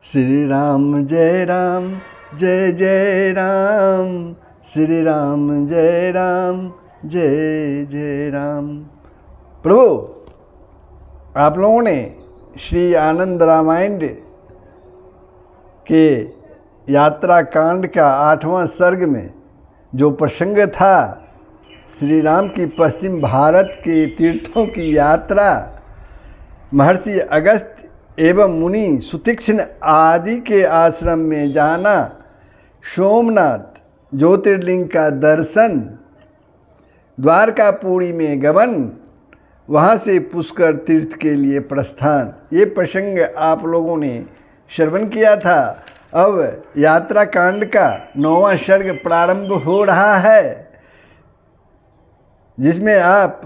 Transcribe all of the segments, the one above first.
श्री राम जय राम जय जय राम, श्री राम जय राम जय जय राम। प्रभु, आप लोगों ने श्री आनंद रामायण के यात्रा कांड का 8वां सर्ग में जो प्रसंग था, श्री राम की पश्चिम भारत के तीर्थों की यात्रा, महर्षि अगस्त एवं मुनि सुतीक्ष्ण आदि के आश्रम में जाना, सोमनाथ ज्योतिर्लिंग का दर्शन, द्वारकापुरी में गमन, वहाँ से पुष्कर तीर्थ के लिए प्रस्थान, ये प्रसंग आप लोगों ने श्रवण किया था। अब यात्रा कांड का 9वां सर्ग प्रारंभ हो रहा है, जिसमें आप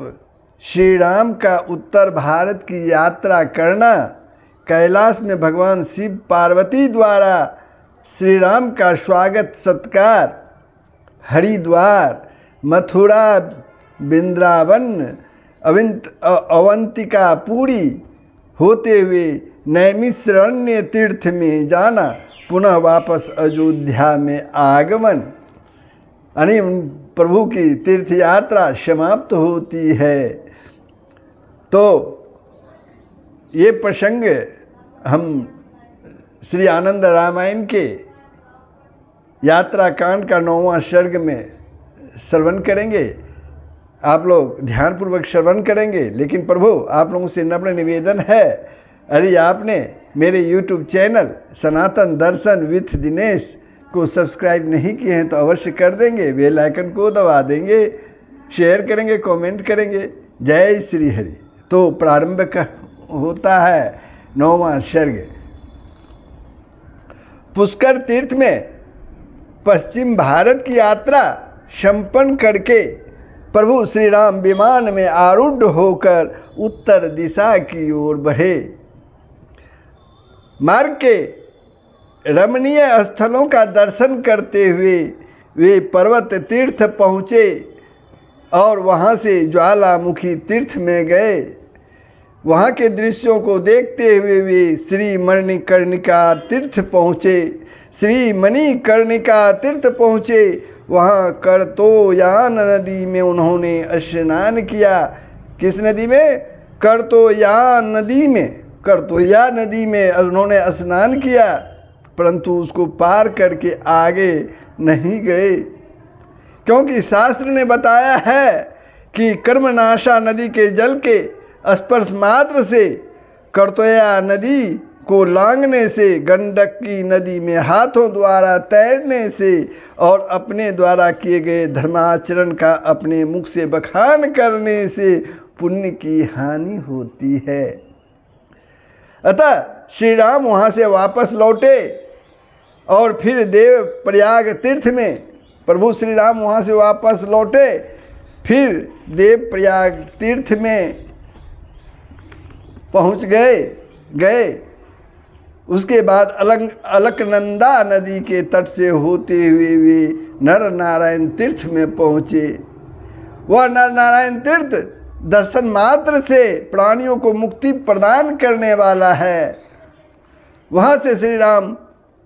श्री राम का उत्तर भारत की यात्रा करना, कैलाश में भगवान शिव पार्वती द्वारा श्री राम का स्वागत सत्कार, हरिद्वार, मथुरा, वृंदावन, अवंतिका पुरी होते हुए नैमिषारण्य तीर्थ में जाना, पुनः वापस अयोध्या में आगमन, यानी प्रभु की तीर्थ यात्रा समाप्त होती है। तो ये प्रसंग हम श्री आनंद रामायण के यात्रा कांड का 9वां सर्ग में श्रवण करेंगे। आप लोग ध्यानपूर्वक श्रवण करेंगे। लेकिन प्रभु, आप लोगों से नम्र निवेदन है, यदि आपने मेरे YouTube channel Sanatan Darshan with Dinesh को सब्सक्राइब नहीं किए हैं तो अवश्य कर देंगे, बेल आइकन को दबा देंगे, शेयर करेंगे, कमेंट करेंगे। जय श्री हरि। तो प्रारंभ होता है 9वां सर्ग। पुष्कर तीर्थ में पश्चिम भारत की यात्रा संपन्न करके प्रभु श्री राम विमान में आरूढ़ होकर उत्तर दिशा की ओर बढ़े। मार्ग के रमणीय स्थलों का दर्शन करते हुए वे पर्वत तीर्थ पहुँचे और वहाँ से ज्वालामुखी तीर्थ में गए। वहाँ के दृश्यों को देखते हुए वे श्री मणिकर्णिका तीर्थ पहुँचे। श्री मणिकर्णिका तीर्थ पहुँचे, वहाँ करतोयान नदी में उन्होंने स्नान किया। किस नदी में? करतोयान नदी में। करतोया नदी में उन्होंने स्नान किया, परंतु उसको पार करके आगे नहीं गए, क्योंकि शास्त्र ने बताया है कि कर्मनाशा नदी के जल के स्पर्श मात्र से, करतोया नदी को लांघने से, गंडकी नदी में हाथों द्वारा तैरने से और अपने द्वारा किए गए धर्माचरण का अपने मुख से बखान करने से पुण्य की हानि होती है। अतः श्री राम वहाँ से वापस लौटे और फिर देव प्रयाग तीर्थ में प्रभु श्री राम वहाँ से वापस लौटे, फिर देव प्रयाग तीर्थ में पहुँच गए। उसके बाद अलकनंदा नदी के तट से होते हुए वे नर नारायण तीर्थ में पहुँचे। वह नर नारायण तीर्थ दर्शन मात्र से प्राणियों को मुक्ति प्रदान करने वाला है। वहाँ से श्री राम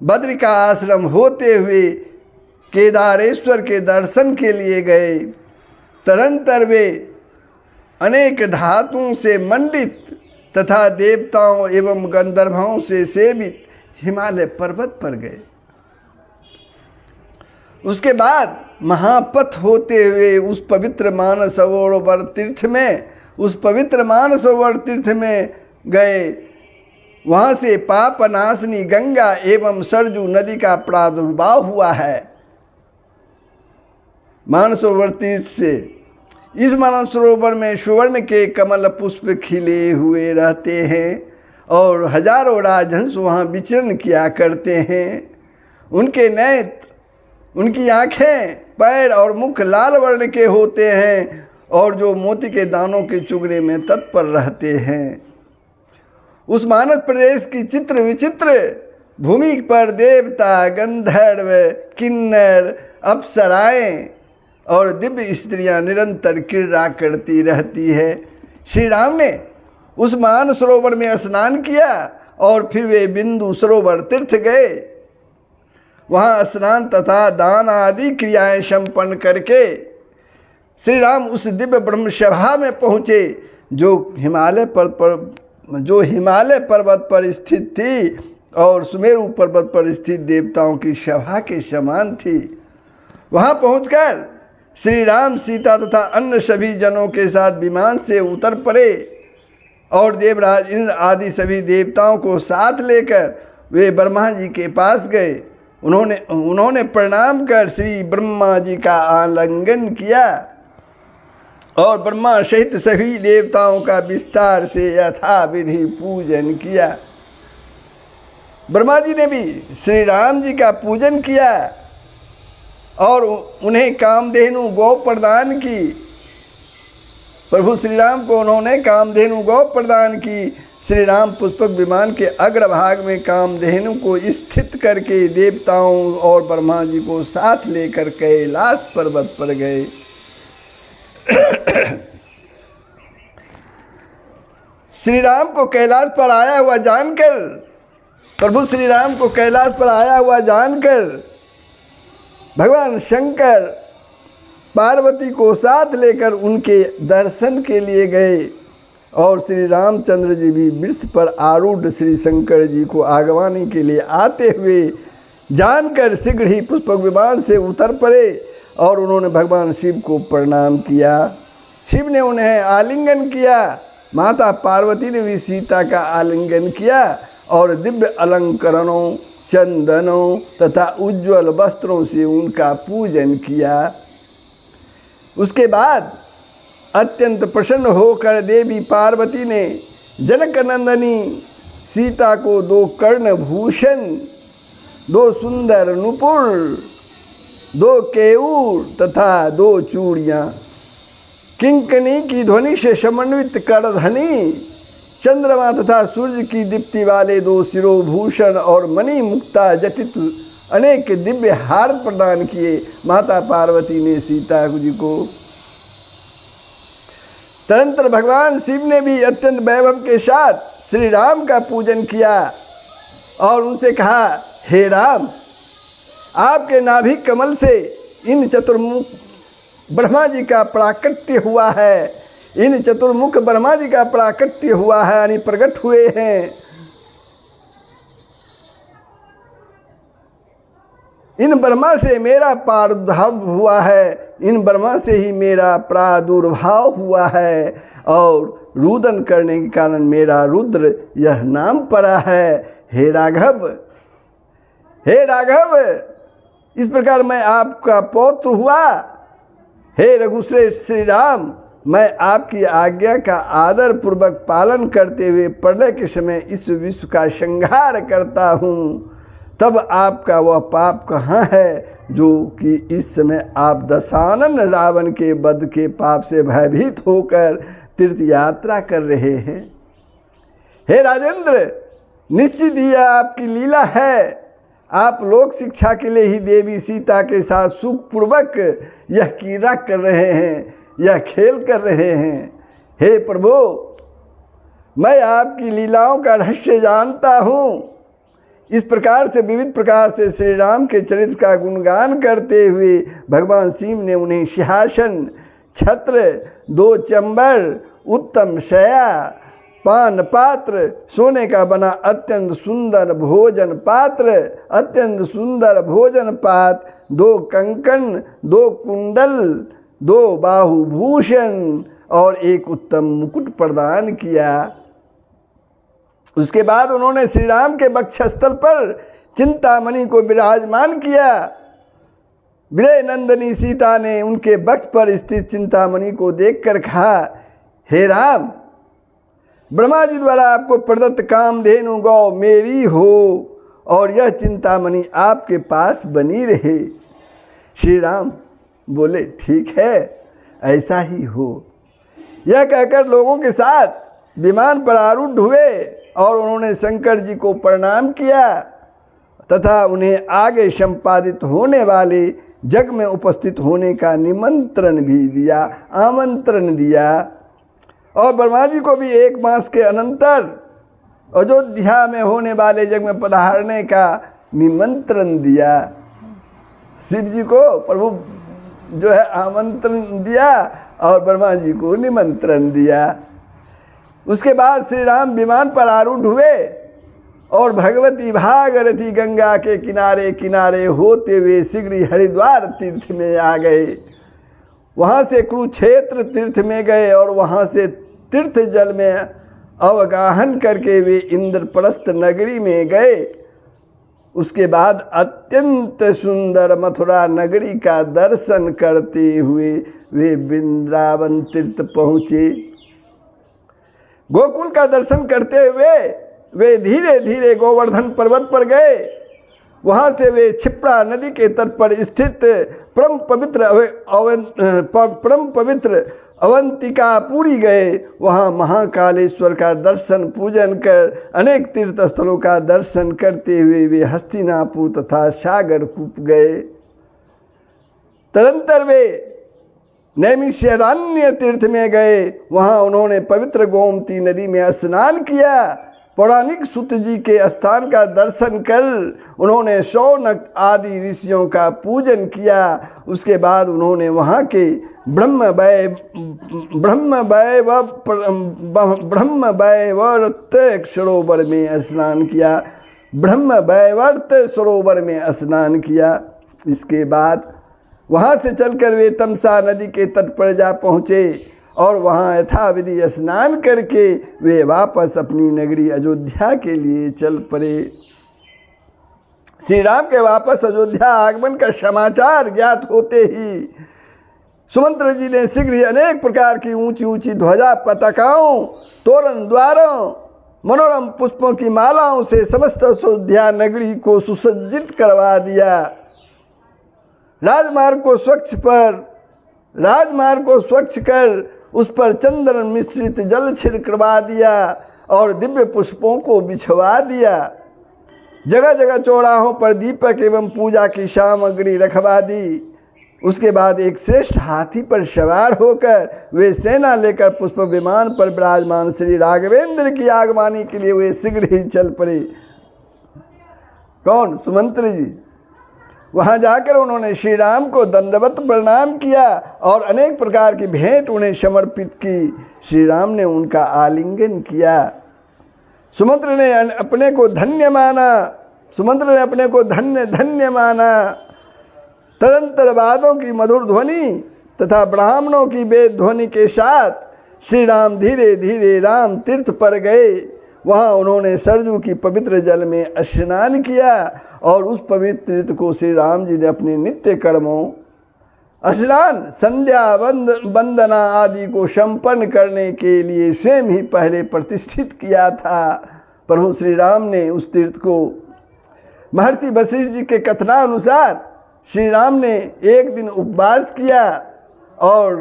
बद्री का आश्रम होते हुए केदारेश्वर के दर्शन के लिए गए। तदंतर वे अनेक धातुओं से मंडित तथा देवताओं एवं गंधर्वों से सेवित हिमालय पर्वत पर गए। उसके बाद महापथ होते हुए उस पवित्र मानसरोवर तीर्थ में गए। वहाँ से पापनाशनी गंगा एवं सरजू नदी का प्रादुर्भाव हुआ है। मानसरोवर तीर्थ से, इस मानसरोवर में सुवर्ण के कमल पुष्प खिले हुए रहते हैं और हजारों राजहंस वहाँ विचरण किया करते हैं। उनके नेत्र, उनकी आँखें, पैर और मुख लाल वर्ण के होते हैं और जो मोती के दानों के चुगने में तत्पर रहते हैं। उस मानस प्रदेश की चित्र विचित्र भूमि पर देवता, गंधर्व, किन्नर, अप्सराएं और दिव्य स्त्रियां निरंतर क्रीड़ा करती रहती है। श्री राम ने उस मानसरोवर में स्नान किया और फिर वे बिंदु सरोवर तीर्थ गए। वहाँ स्नान तथा दान आदि क्रियाएं संपन्न करके श्री राम उस दिव्य ब्रह्म सभा में पहुँचे जो हिमालय पर्वत पर स्थित थी और सुमेरु पर्वत पर स्थित देवताओं की सभा के समान थी। वहाँ पहुंचकर श्री राम सीता तथा अन्य सभी जनों के साथ विमान से उतर पड़े और देवराज इंद्र आदि सभी देवताओं को साथ लेकर वे ब्रह्मा जी के पास गए। उन्होंने प्रणाम कर श्री ब्रह्मा जी का आलिंगन किया और ब्रह्मा सहित सभी देवताओं का विस्तार से यथाविधि पूजन किया। ब्रह्मा जी ने भी श्री राम जी का पूजन किया और उन्हें कामधेनु गौ प्रदान की। प्रभु श्री राम को उन्होंने कामधेनु गौ प्रदान की। श्री राम पुष्पक विमान के अग्रभाग में कामधेनु को स्थित करके देवताओं और ब्रह्मा जी को साथ लेकर कैलाश पर्वत पर गए। श्री राम को कैलाश पर आया हुआ जानकर प्रभु श्री राम को कैलाश पर आया हुआ जानकर भगवान शंकर पार्वती को साथ लेकर उनके दर्शन के लिए गए और श्री रामचंद्र जी भी वृक्ष पर आरूढ़ श्री शंकर जी को आगवानी के लिए आते हुए जानकर शीघ्र ही पुष्पक विमान से उतर पड़े और उन्होंने भगवान शिव को प्रणाम किया। शिव ने उन्हें आलिंगन किया। माता पार्वती ने भी सीता का आलिंगन किया और दिव्य अलंकरणों, चंदनों तथा उज्ज्वल वस्त्रों से उनका पूजन किया। उसके बाद अत्यंत प्रसन्न होकर देवी पार्वती ने जनकनंदनी सीता को 2 कर्णभूषण, 2 सुंदर नुपुर, 2 केयूर तथा 2 चूड़ियाँ, किंकनी की ध्वनि से समन्वित करधनी, चंद्रमा तथा सूर्य की दीप्ति वाले 2 शिरोभूषण और मणि मुक्ता जटित अनेक दिव्य हार प्रदान किए माता पार्वती ने सीता जी को। तदंतर भगवान शिव ने भी अत्यंत वैभव के साथ श्री राम का पूजन किया और उनसे कहा, हे राम, आपके नाभि कमल से इन चतुर्मुख ब्रह्मा जी का प्राकट्य हुआ है। इन चतुर्मुख ब्रह्मा जी का प्राकट्य हुआ है, यानी प्रकट हुए हैं। इन ब्रह्मा से मेरा प्रादुर्भाव हुआ है, इन ब्रह्मा से ही मेरा प्रादुर्भाव हुआ है और रुदन करने के कारण मेरा रुद्र यह नाम पड़ा है। हे राघव, हे राघव, इस प्रकार मैं आपका पौत्र हुआ। हे रघुश्रेष्ठ श्री राम, मैं आपकी आज्ञा का आदर पूर्वक पालन करते हुए प्रलय के समय इस विश्व का संहार करता हूँ। तब आपका वह पाप कहाँ है जो कि इस समय आप दशानन रावण के वध के पाप से भयभीत होकर तीर्थ यात्रा कर रहे हैं। हे राजेंद्र, निश्चित ही यह आपकी लीला है। आप लोक शिक्षा के लिए ही देवी सीता के साथ सुखपूर्वक यह क्रीड़ा कर रहे हैं, यह खेल कर रहे हैं। हे प्रभु, मैं आपकी लीलाओं का रहस्य जानता हूँ। इस प्रकार से विविध प्रकार से श्री राम के चरित्र का गुणगान करते हुए भगवान शिव ने उन्हें सिंहासन, छत्र, 2 चंबर, उत्तम शया, पान पात्र, सोने का बना अत्यंत सुंदर भोजन पात्र, अत्यंत सुंदर भोजन पात्र, 2 कंकण, 2 कुंडल, 2 बाहुभूषण और 1 उत्तम मुकुट प्रदान किया। उसके बाद उन्होंने श्री राम के वक्षस्थल पर चिंतामणि को विराजमान किया। विजय नंदिनी सीता ने उनके वक्ष पर स्थित चिंतामणि को देखकर कहा, हे राम, ब्रह्मा जी द्वारा आपको प्रदत्त कामधेनु गौ मेरी हो और यह चिंतामणि आपके पास बनी रहे। श्री राम बोले, ठीक है, ऐसा ही हो। यह कहकर लोगों के साथ विमान पर आरूढ़ हुए और उन्होंने शंकर जी को प्रणाम किया तथा उन्हें आगे संपादित होने वाले जग में उपस्थित होने का निमंत्रण भी दिया, आमंत्रण दिया। और ब्रह्मा जी को भी 1 मास के अनंतर अयोध्या में होने वाले यज्ञ में पधारने का निमंत्रण दिया। शिव जी को प्रभु जो है आमंत्रण दिया और ब्रह्मा जी को निमंत्रण दिया। उसके बाद श्री राम विमान पर आरूढ़ हुए और भगवती भागीरथी गंगा के किनारे किनारे होते हुए शीघ्र ही हरिद्वार तीर्थ में आ गए। वहाँ से कुरुक्षेत्र तीर्थ में गए और वहाँ से तीर्थ जल में अवगाहन करके वे इंद्रप्रस्थ नगरी में गए। उसके बाद अत्यंत सुंदर मथुरा नगरी का दर्शन करते हुए वे वृंदावन तीर्थ पहुँचे। गोकुल का दर्शन करते हुए वे धीरे धीरे गोवर्धन पर्वत पर गए। वहाँ से वे क्षिप्रा नदी के तट पर स्थित परम पवित्र अवंतिकापुरी गए। वहाँ महाकालेश्वर का दर्शन पूजन कर अनेक तीर्थ स्थलों का दर्शन करते हुए वे हस्तिनापुर तथा सागरकूप गए। तदंतर वे नैमिषारण्य तीर्थ में गए। वहाँ उन्होंने पवित्र गोमती नदी में स्नान किया। पौराणिक सूत जी के स्थान का दर्शन कर उन्होंने शौनक आदि ऋषियों का पूजन किया। उसके बाद उन्होंने वहाँ के ब्रह्मवैवर्त सरोवर में स्नान किया। ब्रह्मवैवर्त सरोवर में स्नान किया। इसके बाद वहाँ से चलकर वे तमसा नदी के तट पर जा पहुँचे और वहाँ यथाविधि स्नान करके वे वापस अपनी नगरी अयोध्या के लिए चल पड़े। श्री राम के वापस अयोध्या आगमन का समाचार ज्ञात होते ही सुमंत्र जी ने शीघ्र ही अनेक प्रकार की ऊंची ऊंची ध्वजा पताकाओं, तोरण द्वारों, मनोरम पुष्पों की मालाओं से समस्त अयोध्या नगरी को सुसज्जित करवा दिया। राजमार्ग को स्वच्छ कर उस पर चंदन मिश्रित जल छिड़कवा दिया और दिव्य पुष्पों को बिछवा दिया। जगह जगह चौराहों पर दीपक एवं पूजा की सामग्री रखवा दी। उसके बाद एक श्रेष्ठ हाथी पर सवार होकर वे सेना लेकर पुष्प विमान पर विराजमान श्री राघवेंद्र की आगमनी के लिए वे शीघ्र ही चल पड़े। कौन? सुमंत्र जी। वहाँ जाकर उन्होंने श्री राम को दंडवत प्रणाम किया और अनेक प्रकार की भेंट उन्हें समर्पित की। श्री राम ने उनका आलिंगन किया। सुमंत्र ने अपने को धन्य माना। तदंतर वादों की मधुर ध्वनि तथा ब्राह्मणों की वेद ध्वनि के साथ श्री राम धीरे धीरे राम तीर्थ पर गए। वहाँ उन्होंने सरजू की पवित्र जल में स्नान किया और उस पवित्र तीर्थ को श्री राम जी ने अपने नित्य कर्मों स्नान, संध्या, वंदना आदि को संपन्न करने के लिए स्वयं ही पहले प्रतिष्ठित किया था। प्रभु श्री राम ने उस तीर्थ को महर्षि वशिष्ठ जी के कथनानुसार श्री राम ने एक दिन उपवास किया और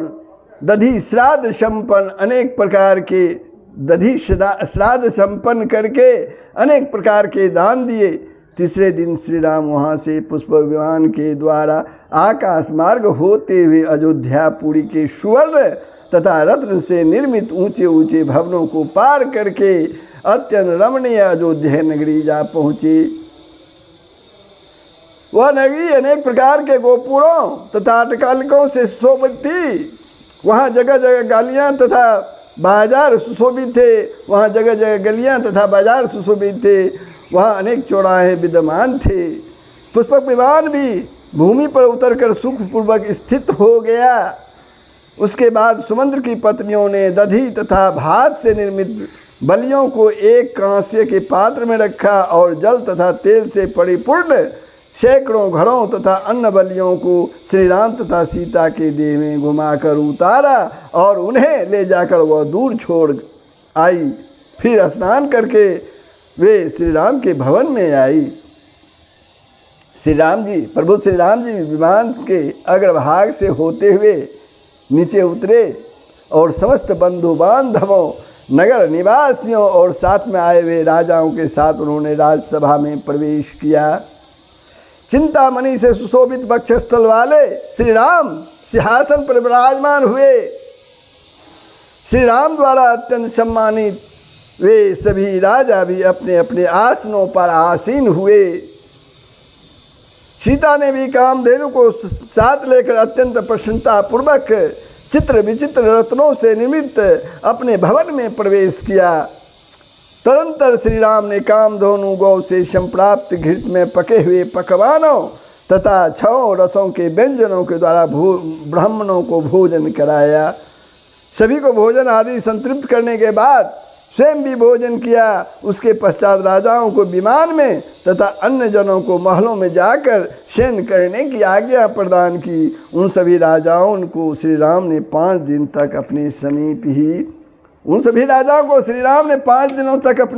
दधि श्राद्ध संपन्न अनेक प्रकार के दधि श्राद्ध संपन्न करके अनेक प्रकार के दान दिए। तीसरे दिन श्री राम वहाँ से पुष्प विमान के द्वारा आकाश मार्ग होते हुए अयोध्यापुरी के सुवर्ण तथा रत्न से निर्मित ऊंचे ऊंचे भवनों को पार करके अत्यंत रमणीय अयोध्या नगरी जा पहुँचे। वह नगरी अनेक प्रकार के गोपुरों तथा अट्टालिकाओं से सुशोभित थी। वहाँ जगह जगह गलियाँ तथा बाजार सुशोभित थे। वहाँ जगह जगह गलियाँ तथा बाजार सुशोभित थे। वहाँ अनेक चौराहे विद्यमान थे। पुष्पक विमान भी भूमि पर उतरकर सुखपूर्वक स्थित हो गया। उसके बाद सुमंत्र की पत्नियों ने दधी तथा भात से निर्मित बलियों को एक कांस्य के पात्र में रखा और जल तथा तेल से परिपूर्ण सैकड़ों घड़ों तथा अन्न बलियों को श्री राम तथा सीता के देह में घुमाकर उतारा और उन्हें ले जाकर वह दूर छोड़ आई। फिर स्नान करके वे श्री राम के भवन में आई। प्रभु श्री राम जी विमान के अग्रभाग से होते हुए नीचे उतरे और समस्त बंधु बांधवों, नगर निवासियों और साथ में आए हुए राजाओं के साथ उन्होंने राजसभा में प्रवेश किया। चिंतामणि से सुशोभित वक्षस्थल वाले श्री राम सिंहासन पर विराजमान हुए। श्री राम द्वारा अत्यंत सम्मानित वे सभी राजा भी अपने अपने आसनों पर आसीन हुए। सीता ने भी कामधेनु को साथ लेकर अत्यंत प्रसन्नता पूर्वक चित्र विचित्र रत्नों से निर्मित अपने भवन में प्रवेश किया। तदंतर श्री राम ने कामधेनु गौ से संप्राप्त घृत में पके हुए पकवानों तथा 6 रसों के व्यंजनों के द्वारा ब्राह्मणों को भोजन कराया। सभी को भोजन आदि संतृप्त करने के बाद स्वयं भी भोजन किया। उसके पश्चात राजाओं को विमान में तथा अन्य जनों को महलों में जाकर शयन करने की आज्ञा प्रदान की। उन सभी राजाओं को श्री राम ने 5 दिन तक अपने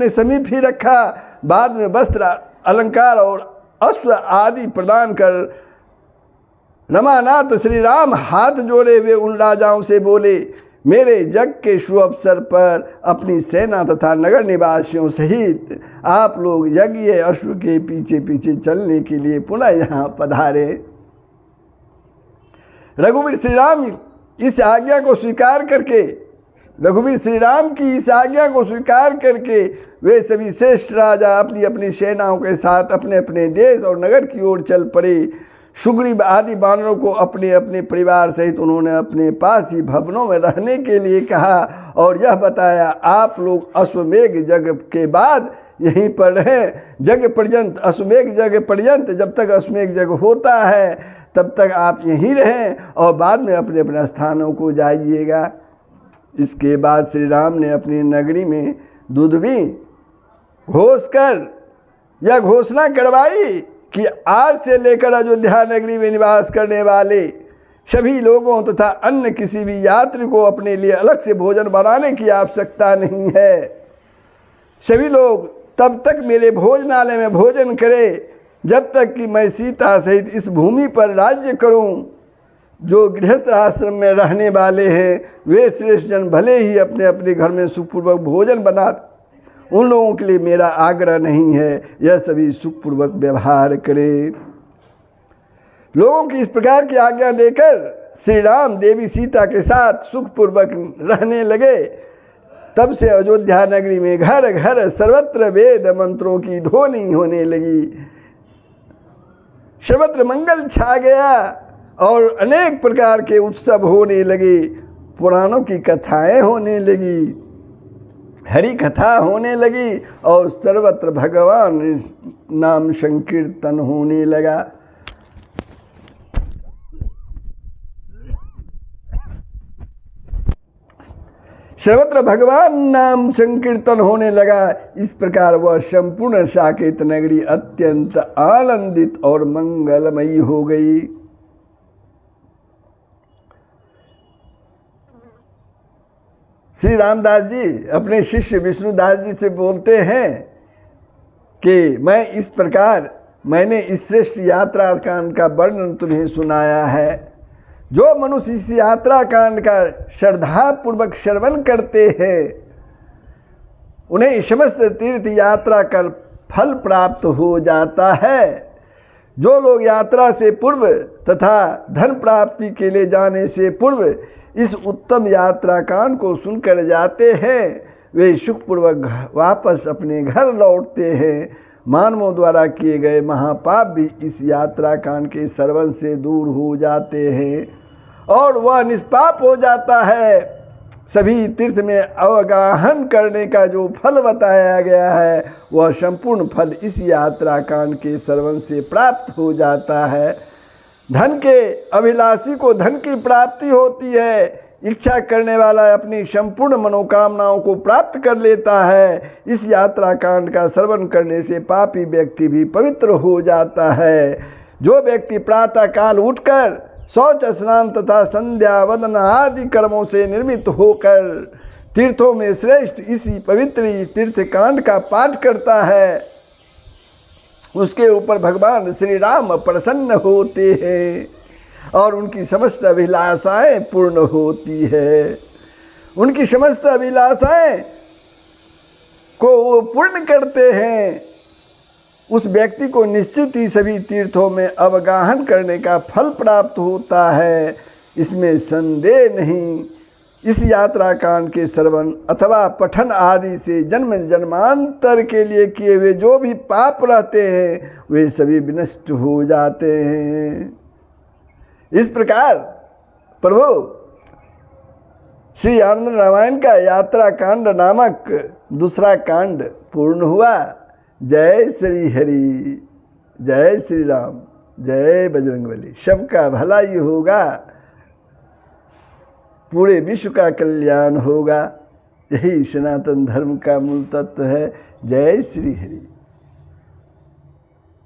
समीप ही रखा। बाद में वस्त्र अलंकार और अश्व आदि प्रदान कर रमानाथ श्री राम हाथ जोड़े हुए उन राजाओं से बोले, मेरे यज्ञ के शुभ अवसर पर अपनी सेना तथा नगर निवासियों सहित आप लोग यज्ञ अश्व के पीछे पीछे चलने के लिए पुनः यहाँ पधारे। रघुवीर श्री राम की इस आज्ञा को स्वीकार करके वे सभी श्रेष्ठ राजा अपनी अपनी सेनाओं के साथ अपने अपने देश और नगर की ओर चल पड़े। सुग्रीव आदि वानरों को अपने अपने परिवार सहित उन्होंने अपने पास ही भवनों में रहने के लिए कहा और यह बताया, आप लोग अश्वमेघ यज्ञ के बाद यहीं पर रहें। अश्वमेघ यज्ञ पर्यंत जब तक अश्वमेघ यज्ञ होता है तब तक आप यहीं रहें और बाद में अपने अपने स्थानों को जाइएगा। इसके बाद श्री राम ने अपनी नगरी में दुधवी घोष कर यह घोषणा करवाई कि आज से लेकर अयोध्या नगरी में निवास करने वाले सभी लोगों तथा अन्य किसी भी यात्री को अपने लिए अलग से भोजन बनाने की आवश्यकता नहीं है। सभी लोग तब तक मेरे भोजनालय में भोजन करें जब तक कि मैं सीता सहित इस भूमि पर राज्य करूं। जो गृहस्थ आश्रम में रहने वाले हैं वे श्रेष्ठ जन भले ही अपने अपने घर में सुखपूर्वक भोजन बना, उन लोगों के लिए मेरा आग्रह नहीं है। यह सभी सुखपूर्वक व्यवहार करें। लोगों की इस प्रकार की आज्ञा देकर श्री राम देवी सीता के साथ सुखपूर्वक रहने लगे। तब से अयोध्या नगरी में घर घर सर्वत्र वेद मंत्रों की ध्वनि होने लगी। सर्वत्र मंगल छा गया और अनेक प्रकार के उत्सव होने लगे। पुराणों की कथाएं होने लगी, हरि कथा होने लगी और सर्वत्र भगवान नाम संकीर्तन होने लगा। सर्वत्र भगवान नाम संकीर्तन होने लगा। इस प्रकार वह संपूर्ण साकेत नगरी अत्यंत आनंदित और मंगलमयी हो गई। श्री रामदास जी अपने शिष्य विष्णुदास जी से बोलते हैं कि मैंने इस श्रेष्ठ यात्रा कांड का वर्णन तुम्हें सुनाया है। जो मनुष्य इस यात्रा कांड का श्रद्धापूर्वक श्रवण करते हैं उन्हें समस्त तीर्थ यात्रा का फल प्राप्त हो जाता है। जो लोग यात्रा से पूर्व तथा धन प्राप्ति के लिए जाने से पूर्व इस उत्तम यात्रा कांड को सुनकर जाते हैं वे सुखपूर्वक वापस अपने घर लौटते हैं। मानवों द्वारा किए गए महापाप भी इस यात्रा कांड के श्रवण से दूर हो जाते हैं और वह निष्पाप हो जाता है। सभी तीर्थ में अवगाहन करने का जो फल बताया गया है वह संपूर्ण फल इस यात्रा कांड के श्रवण से प्राप्त हो जाता है। धन के अभिलाषी को धन की प्राप्ति होती है। इच्छा करने वाला अपनी संपूर्ण मनोकामनाओं को प्राप्त कर लेता है। इस यात्रा कांड का श्रवण करने से पापी व्यक्ति भी पवित्र हो जाता है। जो व्यक्ति प्रातः काल उठकर शौच स्नान तथा संध्या वदन आदि कर्मों से निर्मित होकर तीर्थों में श्रेष्ठ इसी पवित्र तीर्थ कांड का पाठ करता है उसके ऊपर भगवान श्री राम प्रसन्न होते हैं और उनकी समस्त अभिलाषाएं पूर्ण होती है। उनकी समस्त अभिलाषाएं को वो पूर्ण करते हैं। उस व्यक्ति को निश्चित ही सभी तीर्थों में अवगाहन करने का फल प्राप्त होता है, इसमें संदेह नहीं। इस यात्रा कांड के श्रवण अथवा पठन आदि से जन्म जन्मांतर के लिए किए हुए जो भी पाप रहते हैं वे सभी विनष्ट हो जाते हैं। इस प्रकार प्रभु श्री आनंद रामायण का यात्रा कांड नामक दूसरा कांड पूर्ण हुआ। जय श्री हरि, जय श्री राम, जय बजरंगबली। सबका भला ही होगा, पूरे विश्व का कल्याण होगा। यही सनातन धर्म का मूल तत्व है। जय श्री हरि।